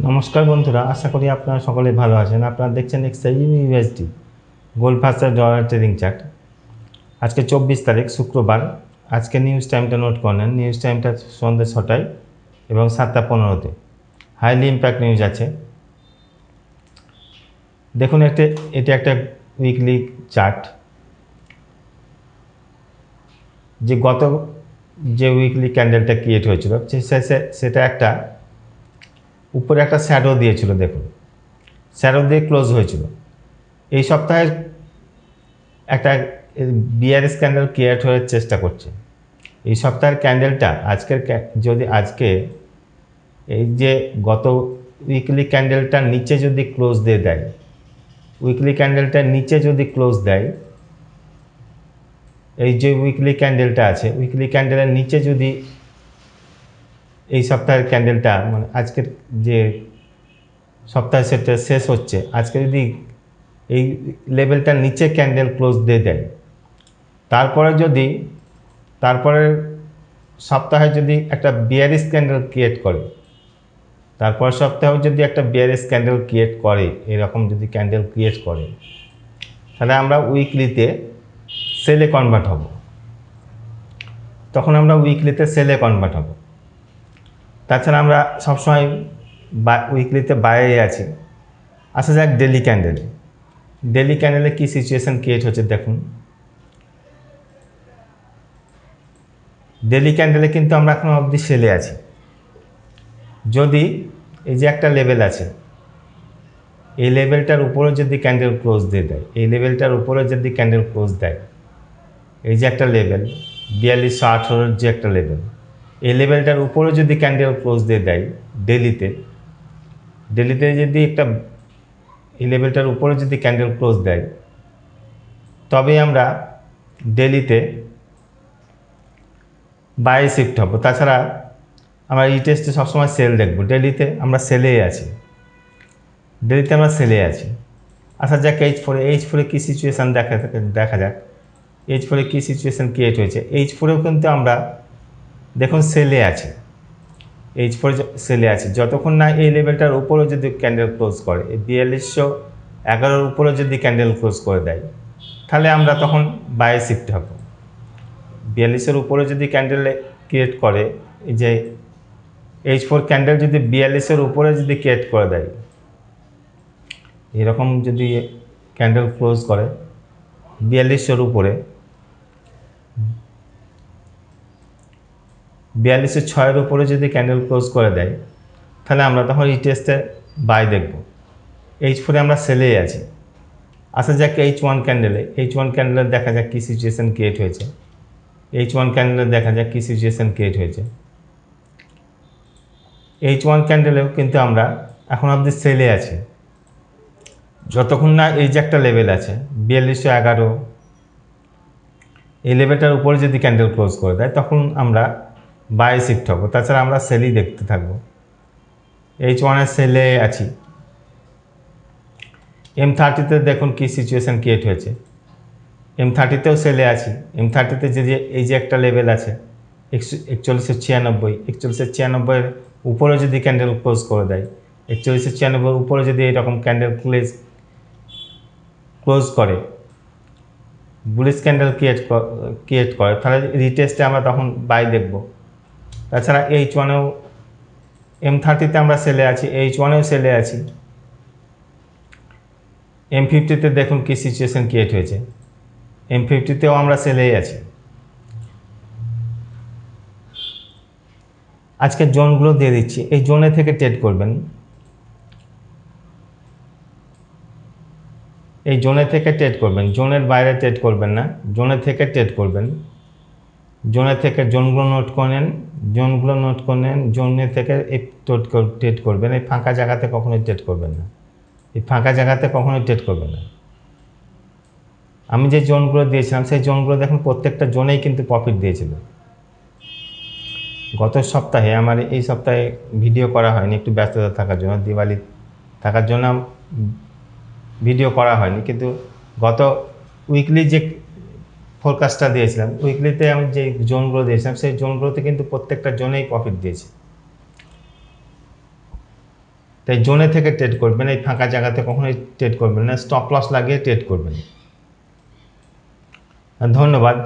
নমস্কার বন্ধুরা, আশা করি আপনারা সকলে ভালো আছেন। আপনারা দেখছেন excise university gold ফাস্টার dollar trading chart. আজকে 24 তারিখ শুক্রবার। আজকে নিউজ টাইমটা নোট করে নেন। নিউজ টাইমটা সন্ধ্যে 6টায় এবং 7টা 15তে। হাইলি ইম্প্যাক্ট নিউজ আছে। দেখুন এটা একটা উইকলি চার্ট। যে উইকলি ক্যান্ডেলটা ক্রিয়েট হয়েছিল সেটা একটা উপরে একটা শ্যাডো দিয়েছিল। দেখুন, শ্যাডো দিয়ে ক্লোজ হয়েছিল। এই সপ্তাহে একটা বিয়ারিশ ক্যান্ডেল ক্রিয়েট হওয়ার চেষ্টা করছে। এই সপ্তাহের ক্যান্ডেলটা আজকে এই যে গত উইকলি ক্যান্ডেলটার নিচে যদি ক্লোজ দিয়ে দেয়, উইকলি ক্যান্ডেলটার নিচে যদি ক্লোজ দেয়, এই যে উইকলি ক্যান্ডেলটা আছে, উইকলি ক্যান্ডেলের নিচে যদি এই সপ্তাহের ক্যান্ডেলটা মানে আজকের যে সপ্তাহ সেটা শেষ হচ্ছে, আজকে যদি এই লেভেলটার নিচে ক্যান্ডেল ক্লোজ দিয়ে দেয়, তারপরে সপ্তাহে যদি একটা বিয়ারিশ ক্যান্ডেল ক্রিয়েট করে, তারপর সপ্তাহেও যদি একটা বিয়ারিশ ক্যান্ডেল ক্রিয়েট করে, এরকম যদি ক্যান্ডেল ক্রিয়েট করে, তাহলে আমরা উইকলিতে সেলে কনভার্ট হব। তখন আমরা উইকলিতে সেলে কনভার্ট হব। তাছাড়া আমরা সবসময় উইকলিতে বাইরে আছি। আসা যাক ডেলি ক্যান্ডেলে। ডেলি ক্যান্ডেলে কী সিচুয়েশান ক্রিয়েট হচ্ছে দেখুন। ডেলি ক্যান্ডেলে কিন্তু আমরা এখন অবধি সেলে আছি। যদি এই যে একটা লেভেল আছে, এই লেভেলটার উপরে যদি ক্যান্ডেল ক্লোজ দিয়ে দেয়, এই লেভেলটার উপরে যদি ক্যান্ডেল ক্লোজ দেয়, এই যে একটা লেভেল 4218 যে একটা লেভেল, এই লেভেলটার উপরে যদি ক্যান্ডেল ক্লোজ দিয়ে দেয় ডেলিতে যদি এই লেভেলটার উপরে যদি ক্যান্ডেল ক্লোজ দেয়, তবে আমরা ডেলিতে বাই শিফট হব। তাছাড়া আমরা এই টেস্টে সবসময় সেল দেখব। ডেলিতে আমরা সেলে আছি। আসা যাক H4 কী সিচুয়েশান দেখা যাক। H4 কী সিচুয়েশান ক্রিয়েট হয়েছে। H4 কিন্তু আমরা দেখুন সেলে আছি। H4 সেলে আছে। যতক্ষণ না এই লেভেলটার উপরে যদি ক্যান্ডেল ক্লোজ করে, এই 4211 উপরে যদি ক্যান্ডেল ক্লোজ করে দেয়, তাহলে আমরা তখন বাই শিফট হব। 42 উপরে যদি ক্যান্ডেল ক্রিয়েট করে, এই যে H4 ক্যান্ডেল যদি 42 উপরে যদি ক্রিয়েট করে দেয়, এরকম যদি ক্যান্ডেল ক্লোজ করে 42 উপরে, 4206 উপরে যদি ক্যান্ডেল ক্লোজ করে দেয়, তাহলে আমরা তখন এই টেস্টে বাই দেখব। H4 আমরা সেলেই আছি। আসা যাক H1 ক্যান্ডেলে দেখা যাক কী সিচুয়েশান ক্রিয়েট হয়েছে। H1 ক্যান্ডেলেও কিন্তু আমরা এখন অবধি সেলে আছি। যতক্ষণ না এই যে একটা লেভেল আছে 4211, এই লেভেলটার উপরে যদি ক্যান্ডেল ক্লোজ করে দেয়, তখন আমরা বাই শিফট হব। তাছাড়া আমরা সেলই দেখতে থাকব। H1 এর সেলে আছি। M30তে দেখুন কী সিচুয়েশান ক্রিয়েট হয়েছে। M30তেও সেলে আছি। M30তে এই যে একটা লেভেল আছে 4196 উপরে যদি ক্যান্ডেল ক্লোজ করে দেয়, 4196 উপরে যদি এরকম ক্যান্ডেল ক্লোজ করে, বুলিশ ক্যান্ডেল ক্রিয়েট করে, তাহলে রিটেস্টে আমরা তখন বাই দেখব। তাছাড়া H1এও M30তে আমরা সেলে আছি, H1এও সেলে আছি। M50তে দেখুন কী সিচুয়েশান ক্রিয়েট হয়েছে। M50তেও আমরা সেলেই আছি। আজকে জোনগুলো দিয়ে দিচ্ছি। এই জোনে থেকে ট্রেড করবেন। জোনের বাইরে ট্রেড করবেন না, জোনে থেকে ট্রেড করবেন। জোনে থেকে জোনগুলো নোট করে নেন। জোনে থেকে ট্রেড করবেন। এই ফাঁকা জায়গাতে কখনোই ট্রেড করবেন না। আমি যে জোনগুলো দিয়েছিলাম, সেই জোনগুলো দেখুন প্রত্যেকটা জোনেই কিন্তু প্রফিট দিয়েছিল। গত সপ্তাহে আমার এই সপ্তাহে ভিডিও করা হয়নি, একটু ব্যস্ততা থাকার জন্য, দিওয়ালি থাকার জন্য ভিডিও করা হয়নি। কিন্তু গত উইকলি যে ফোরকাস্টটা দিয়েছিলাম, উইকলিতে আমি যে জোনগুলো দিয়েছিলাম, সেই জোনগুলোতে কিন্তু প্রত্যেকটা জোনেই প্রফিট দিয়েছে। তাই জোনে থেকে ট্রেড করবেন, এই ফাঁকা জায়গাতে কখনোই ট্রেড করবেন না, স্টপ লস লাগিয়ে ট্রেড করবেন। ধন্যবাদ।